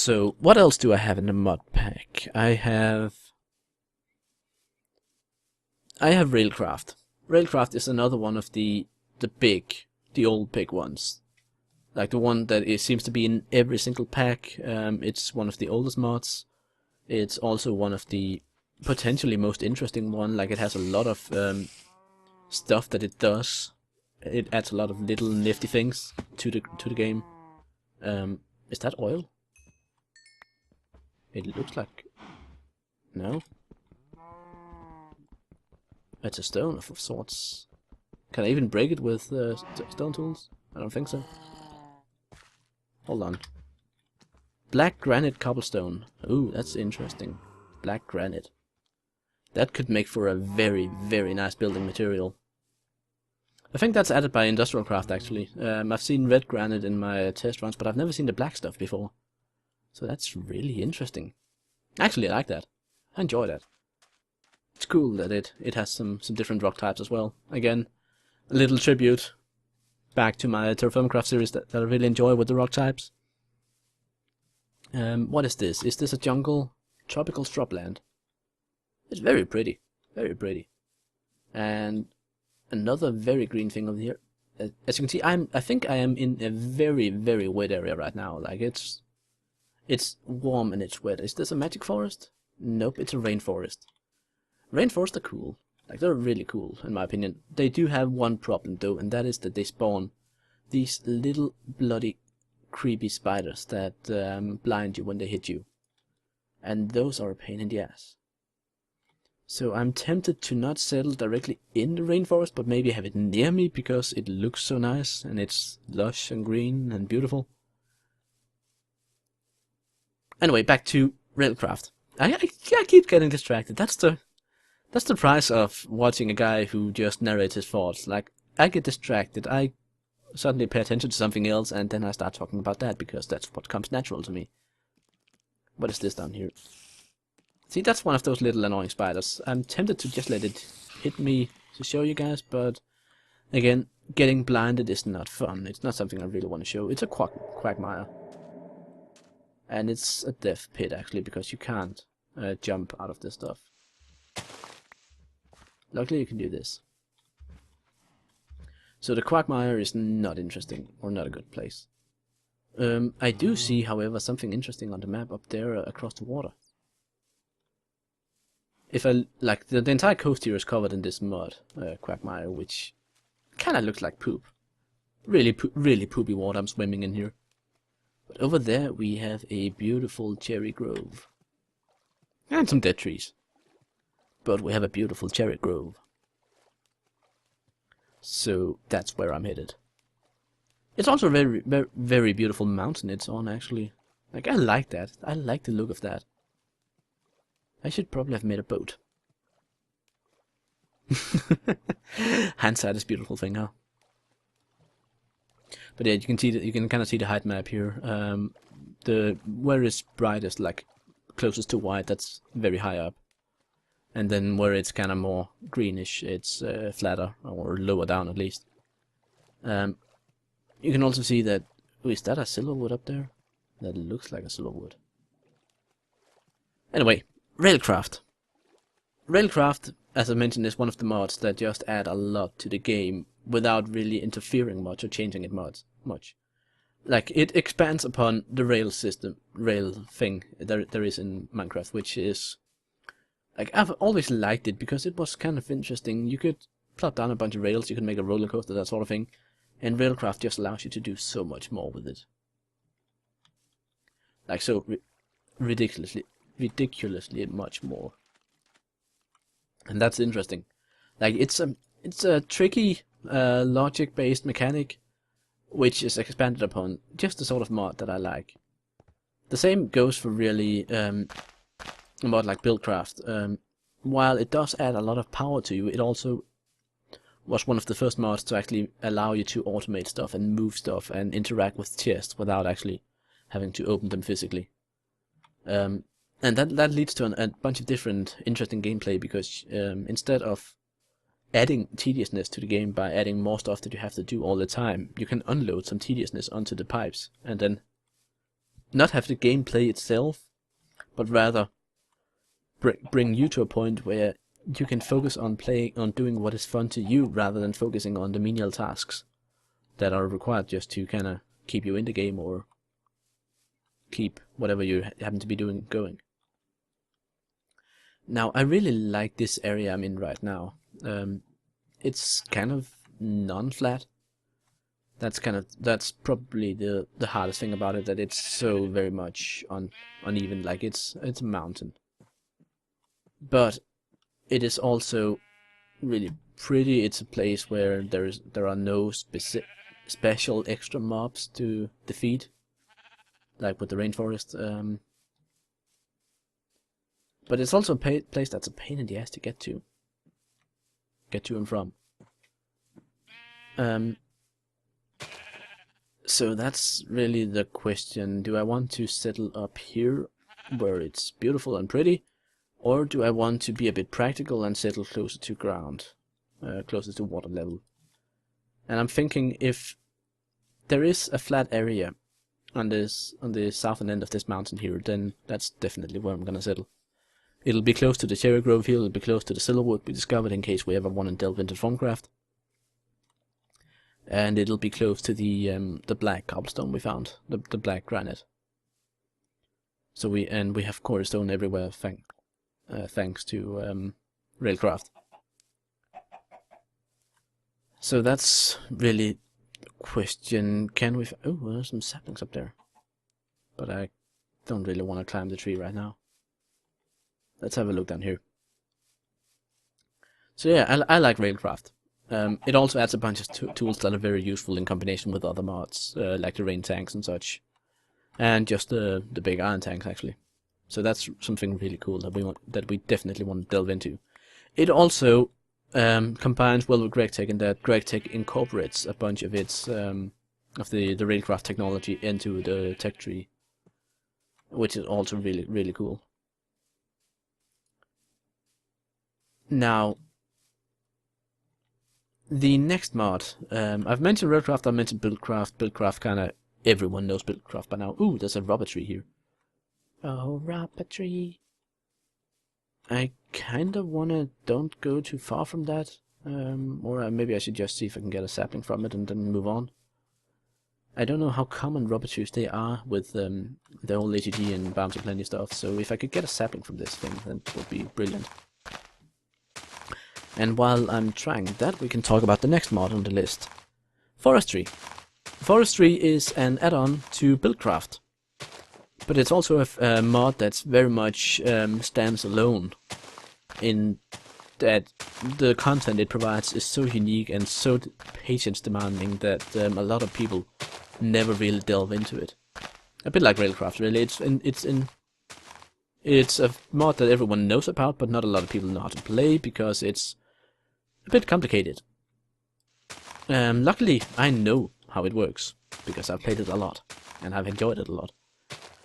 So, what else do I have in the mod pack? I have Railcraft. Railcraft is another one of the old big ones. Like the one that seems to be in every single pack. It's one of the oldest mods. It's also one of the potentially most interesting one. Like it has a lot of stuff that it does. It adds a lot of little nifty things to the game. Is that oil? It looks like... No? It's a stone of sorts. Can I even break it with stone tools? I don't think so. Hold on. Black granite cobblestone. Ooh, that's interesting. Black granite. That could make for a very, very nice building material. I think that's added by InventoryTweaks actually. I've seen red granite in my test runs, but I've never seen the black stuff before. So that's really interesting. Actually, I like that. I enjoy that. It's cool that it has some different rock types as well. Again, a little tribute back to my Thaumcraft series that I really enjoy with the rock types. What is this? Is this a jungle? Tropical shrubland. It's very pretty. Very pretty. And another very green thing over here. As you can see, I think I am in a very, very wet area right now. Like it's warm and it's wet. Is this a magic forest? Nope, it's a rainforest. Rainforests are cool. Like they're really cool in my opinion. They do have one problem though, and that is that they spawn these little bloody creepy spiders that blind you when they hit you. And those are a pain in the ass. So I'm tempted to not settle directly in the rainforest, but maybe have it near me because it looks so nice and it's lush and green and beautiful. Anyway, back to Railcraft. I keep getting distracted. That's the price of watching a guy who just narrates his thoughts. Like, I get distracted. I suddenly pay attention to something else, and then I start talking about that because that's what comes natural to me. What is this down here? See, that's one of those little annoying spiders. I'm tempted to just let it hit me to show you guys, but again, getting blinded is not fun. It's not something I really want to show. It's a quagmire. And it's a death pit, actually, because you can't jump out of this stuff. Luckily, you can do this. So the quagmire is not interesting, or not a good place. I do see, however, something interesting on the map up there across the water. If I like the entire coast here is covered in this mud quagmire, which kind of looks like poop. Really poopy water I'm swimming in here. But over there we have a beautiful cherry grove. And some dead trees. But we have a beautiful cherry grove. So that's where I'm headed. It's also a very, very, very beautiful mountain it's on, actually. Like, I like that. I like the look of that. I should probably have made a boat. Hindsight is a beautiful thing, huh? But yeah, you can kind of see the height map here. Where it's brightest, like closest to white, that's very high up. And then where it's kind of more greenish, it's flatter, or lower down at least. You can also see that... Oh, is that a silverwood up there? That looks like a silverwood. Anyway, Railcraft. Railcraft, as I mentioned, is one of the mods that just add a lot to the game without really interfering much or changing it much. Like, it expands upon the rail system, rail thing there is in Minecraft, which is... Like, I've always liked it because it was kind of interesting. You could plot down a bunch of rails, you could make a roller coaster, that sort of thing. And Railcraft just allows you to do so much more with it. Like, so ridiculously much more. And that's interesting. Like, it's a tricky logic-based mechanic, which is expanded upon. Just the sort of mod that I like. The same goes for really a mod like BuildCraft. While it does add a lot of power to you, it also was one of the first mods to actually allow you to automate stuff and move stuff and interact with chests without actually having to open them physically. And that leads to a bunch of different interesting gameplay, because instead of adding tediousness to the game by adding more stuff that you have to do all the time, you can unload some tediousness onto the pipes and then not have the gameplay itself, but rather bring you to a point where you can focus on doing what is fun to you, rather than focusing on the menial tasks that are required just to kind of keep you in the game or keep whatever you happen to be doing going. Now, I really like this area I'm in right now. It's kind of non-flat. That's probably the hardest thing about it, that it's so very much uneven, like it's a mountain. But it is also really pretty. It's a place where there are no special extra mobs to defeat, like with the rainforest. But it's also a place that's a pain in the ass to get to and from. So that's really the question. Do I want to settle up here where it's beautiful and pretty, or do I want to be a bit practical and settle closer to ground, closer to water level? And I'm thinking, if there is a flat area on the southern end of this mountain here, then that's definitely where I'm gonna settle. It'll be close to the cherry grove here, it'll be close to the silverwood we discovered in case we ever want to delve into Thaumcraft. And it'll be close to the black cobblestone we found, the black granite. So we have core stone everywhere, thanks to Railcraft. So that's really the question. Can we? Oh, there's some saplings up there, but I don't really want to climb the tree right now. Let's have a look down here. So yeah, I like Railcraft. It also adds a bunch of tools that are very useful in combination with other mods, like the rain tanks and such, and just the big iron tanks actually. So that's something really cool that we definitely want to delve into. It also combines well with GregTech, in that GregTech incorporates a bunch of its of the Railcraft technology into the tech tree, which is also really cool. Now, the next mod, I've mentioned Railcraft, I mentioned BuildCraft. BuildCraft kinda, everyone knows BuildCraft by now. Ooh, there's a rubber tree here. Oh, rubber tree. I kinda wanna don't go too far from that, or maybe I should just see if I can get a sapling from it and then move on. I don't know how common rubber trees they are with the whole ATG and Biomes O Plenty stuff, so if I could get a sapling from this thing, then it would be brilliant. And while I'm trying that, we can talk about the next mod on the list. Forestry. Forestry is an add-on to BuildCraft, but it's also a mod that's very much stands alone, in that the content it provides is so unique and so patience demanding that a lot of people never really delve into it. A bit like Railcraft, really. It's a mod that everyone knows about, but not a lot of people know how to play because it's a bit complicated. Luckily, I know how it works because I've played it a lot and I've enjoyed it a lot.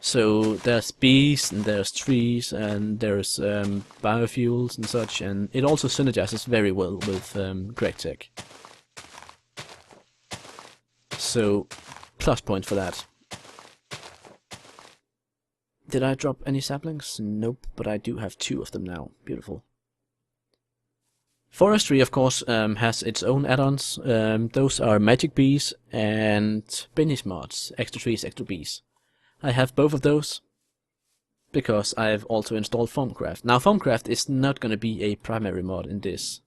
So there's bees and there's trees and there's biofuels and such, and it also synergizes very well with GregTech. So plus points for that. Did I drop any saplings? Nope, but I do have 2 of them now. Beautiful. Forestry, of course, has its own add-ons. Those are magic bees and Binnie's mods, extra trees, extra bees. I have both of those because I've also installed Thaumcraft. Now, Thaumcraft is not going to be a primary mod in this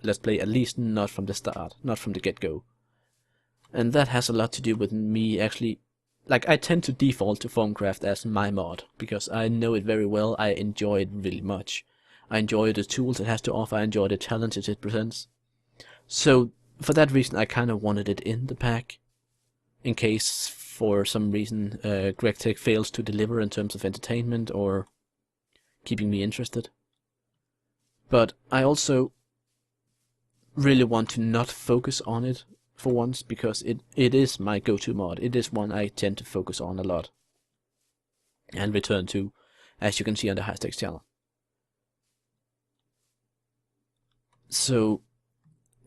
Let's Play, at least not from the start, not from the get-go. And that has a lot to do with me actually. Like, I tend to default to Thaumcraft as my mod because I know it very well. I enjoy it really much. I enjoy the tools it has to offer, I enjoy the challenges it presents. So, for that reason, I kind of wanted it in the pack, in case, for some reason, GregTech fails to deliver in terms of entertainment or keeping me interested. But I also really want to not focus on it for once, because it is my go-to mod. It is one I tend to focus on a lot and return to, as you can see on the hashtags channel. So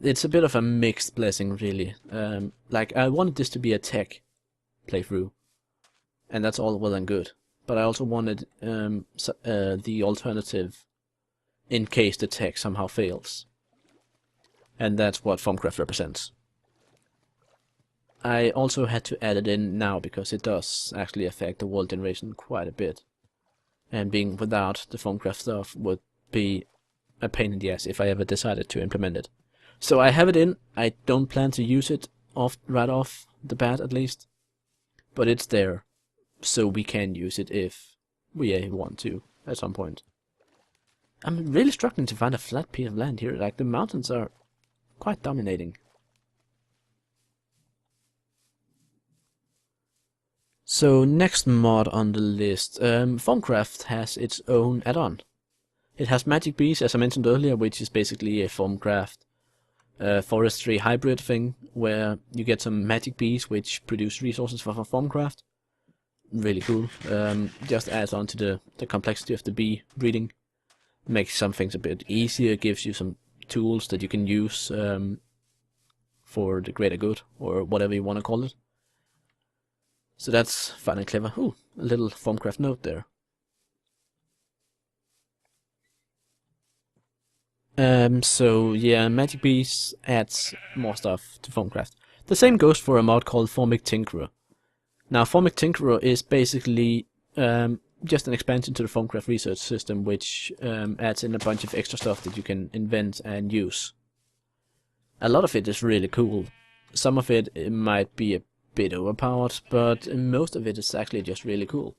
it's a bit of a mixed blessing, really. Like, I wanted this to be a tech playthrough, and that's all well and good. But I also wanted the alternative in case the tech somehow fails. And that's what Thaumcraft represents. I also had to add it in now because it does actually affect the world generation quite a bit. And being without the Thaumcraft stuff would be a pain in the ass if I ever decided to implement it. So I have it in. I don't plan to use it right off the bat at least. But it's there. So we can use it if we want to at some point. I'm really struggling to find a flat piece of land here. Like, the mountains are quite dominating. So next mod on the list, Thaumcraft has its own add-on. It has magic bees, as I mentioned earlier, which is basically a Thaumcraft Forestry hybrid thing, where you get some magic bees which produce resources for Thaumcraft. Really cool. Just adds on to the complexity of the bee breeding. Makes some things a bit easier, gives you some tools that you can use for the greater good, or whatever you want to call it. So that's fun and clever. Ooh, a little Thaumcraft note there. So yeah, Magic Bees adds more stuff to Thaumcraft. The same goes for a mod called Thaumic Tinkerer. Now, Thaumic Tinkerer is basically just an expansion to the Thaumcraft research system, which adds in a bunch of extra stuff that you can invent and use. A lot of it is really cool. Some of it might be a bit overpowered, but most of it is actually just really cool.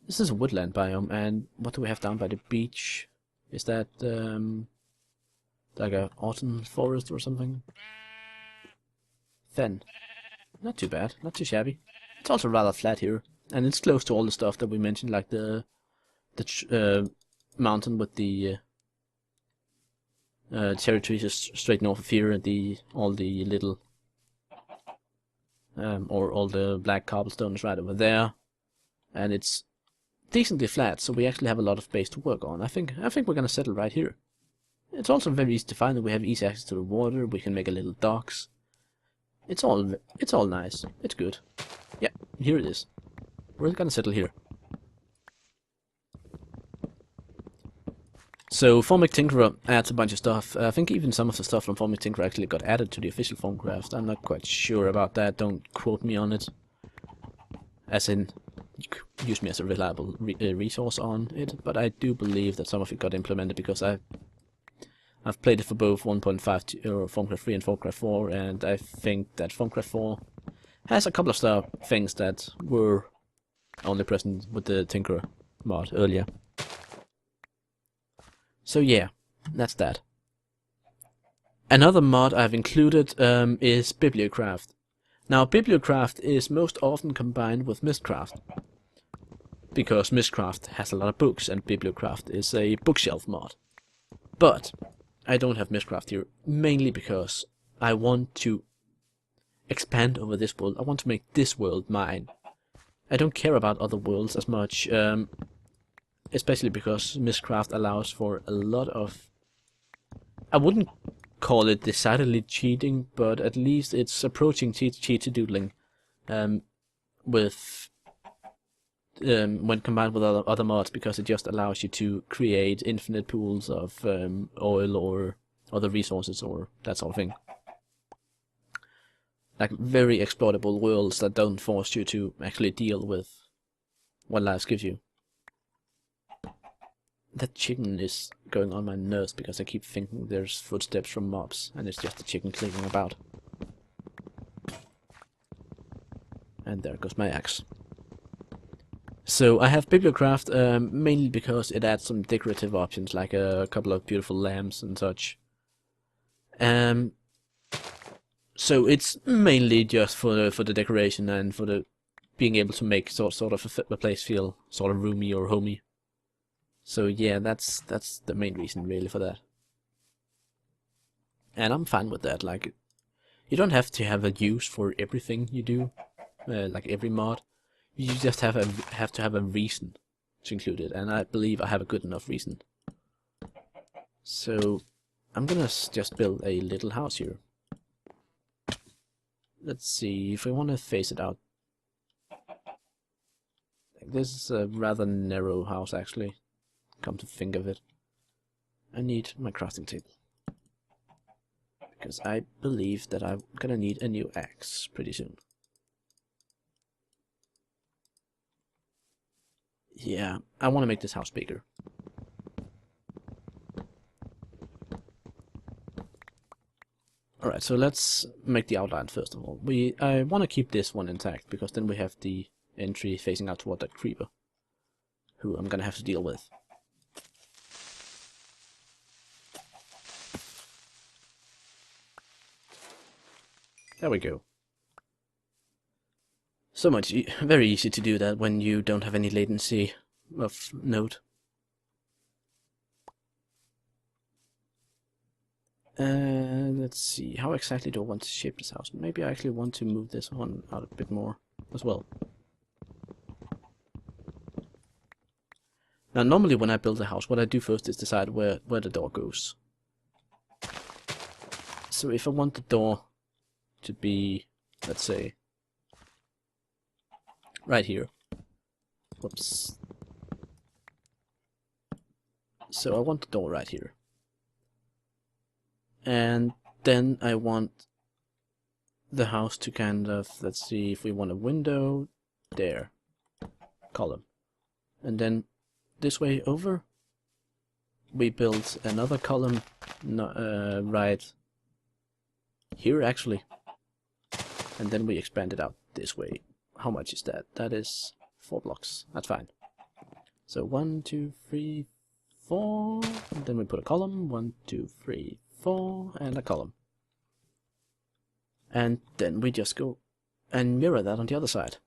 This is a woodland biome, and what do we have down by the beach? Is that like a autumn forest or something? Fen. Not too bad, not too shabby. It's also rather flat here, and it's close to all the stuff that we mentioned, like the mountain with the cherry trees just straight north of here, and all the little or all the black cobblestone is right over there, and it's decently flat, so we actually have a lot of space to work on. I think we're gonna settle right here. It's also very easy to find that we have easy access to the water. We can make a little docks. It's all nice. It's good. Yeah, here it is. We're gonna settle here. So Thaumic Tinkerer adds a bunch of stuff. I think even some of the stuff from Thaumic Tinkerer actually got added to the official Thaumcraft. I'm not quite sure about that. Don't quote me on it. As in, you could use me as a reliable resource on it, but I do believe that some of it got implemented because I've played it for both 1.5 or Thaumcraft 3 and Thaumcraft 4, and I think that Thaumcraft 4 has a couple of things that were only present with the Tinkerer mod earlier. So yeah, that's that. Another mod I've included is Bibliocraft. Now, Bibliocraft is most often combined with Mistcraft, because Mistcraft has a lot of books and Bibliocraft is a bookshelf mod. But I don't have Mistcraft here, mainly because I want to expand over this world. I want to make this world mine. I don't care about other worlds as much, especially because Mistcraft allows for a lot of... I wouldn't call it decidedly cheating, but at least it's approaching cheat-doodling with when combined with other mods, because it just allows you to create infinite pools of oil or other resources or that sort of thing. Like very exploitable worlds that don't force you to actually deal with what life gives you. That chicken is going on my nerves because I keep thinking there's footsteps from mobs, and it's just the chicken clicking about. And there goes my axe. So I have Bibliocraft mainly because it adds some decorative options, like a couple of beautiful lamps and such. So it's mainly just for the decoration and for the being able to make sort of a place feel sort of roomy or homey. So yeah, that's the main reason really for that. And I'm fine with that. Like, you don't have to have a use for everything you do, like every mod. You just have to have a reason to include it, and I believe I have a good enough reason. So I'm gonna just build a little house here. Let's see if I want to face it out. This is a rather narrow house, actually, come to think of it. I need my crafting table. Because I believe that I'm gonna need a new axe pretty soon. Yeah, I want to make this house bigger. Alright, so let's make the outline first of all. I want to keep this one intact, because then we have the entry facing out toward that creeper, who I'm gonna have to deal with. There we go. So much, very easy to do that when you don't have any latency of note. Let's see, how exactly do I want to shape this house? Maybe I actually want to move this one out a bit more as well. Now normally when I build a house, what I do first is decide where the door goes. So if I want the door to be, let's say, right here. Whoops. So I want the door right here. And then I want the house to kind of, let's see, if we want a window, there, column. And then this way over, we build another column, right here actually. And then we expand it out this way. How much is that? That is 4 blocks. That's fine. So 1, 2, 3, 4. And then we put a column. 1, 2, 3, 4, and a column. And then we just go and mirror that on the other side.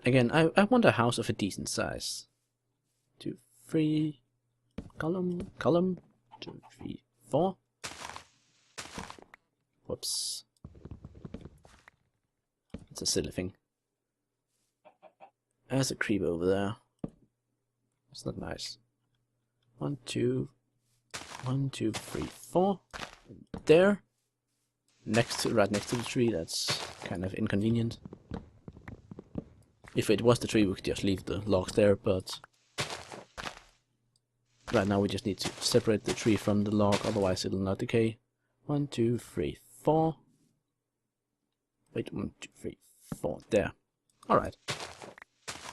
Again, I want a house of a decent size. 2, 3, column, column, 2, 3, 4. Whoops. It's a silly thing. There's a creeper over there. It's not nice. 1, 2, 1, 2, 3, 4. There. Right next to the tree. That's kind of inconvenient. If it was the tree, we could just leave the logs there, but right now we just need to separate the tree from the log, otherwise it'll not decay. 1, 2, 3, 4. Wait, 1, 2, 3, 4. There. Alright.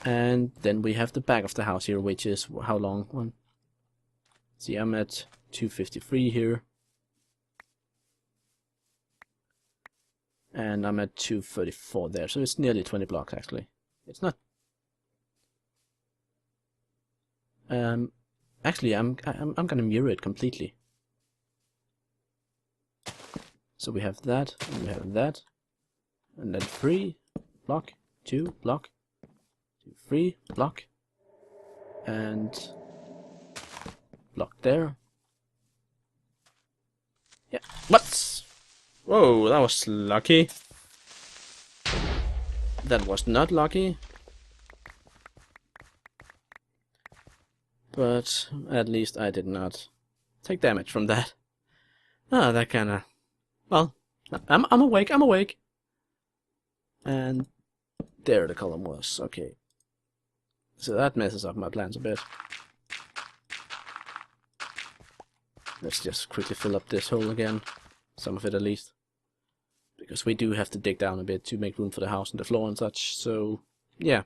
And then we have the back of the house here, which is how long? One. See, I'm at 253 here. And I'm at 234 there, so it's nearly 20 blocks actually. It's not. Actually, I'm gonna mirror it completely. So we have that, and we have that, and then 3 block, 2 block, 2, 3 block, and block there. Yeah. What? Whoa, that was lucky. That was not lucky. But at least I did not take damage from that. Ah, that kinda... Well, I'm awake, I'm awake. And there the column was, okay. So that messes up my plans a bit. Let's just quickly fill up this hole again. Some of it at least. Because we do have to dig down a bit to make room for the house and the floor and such, so... Yeah.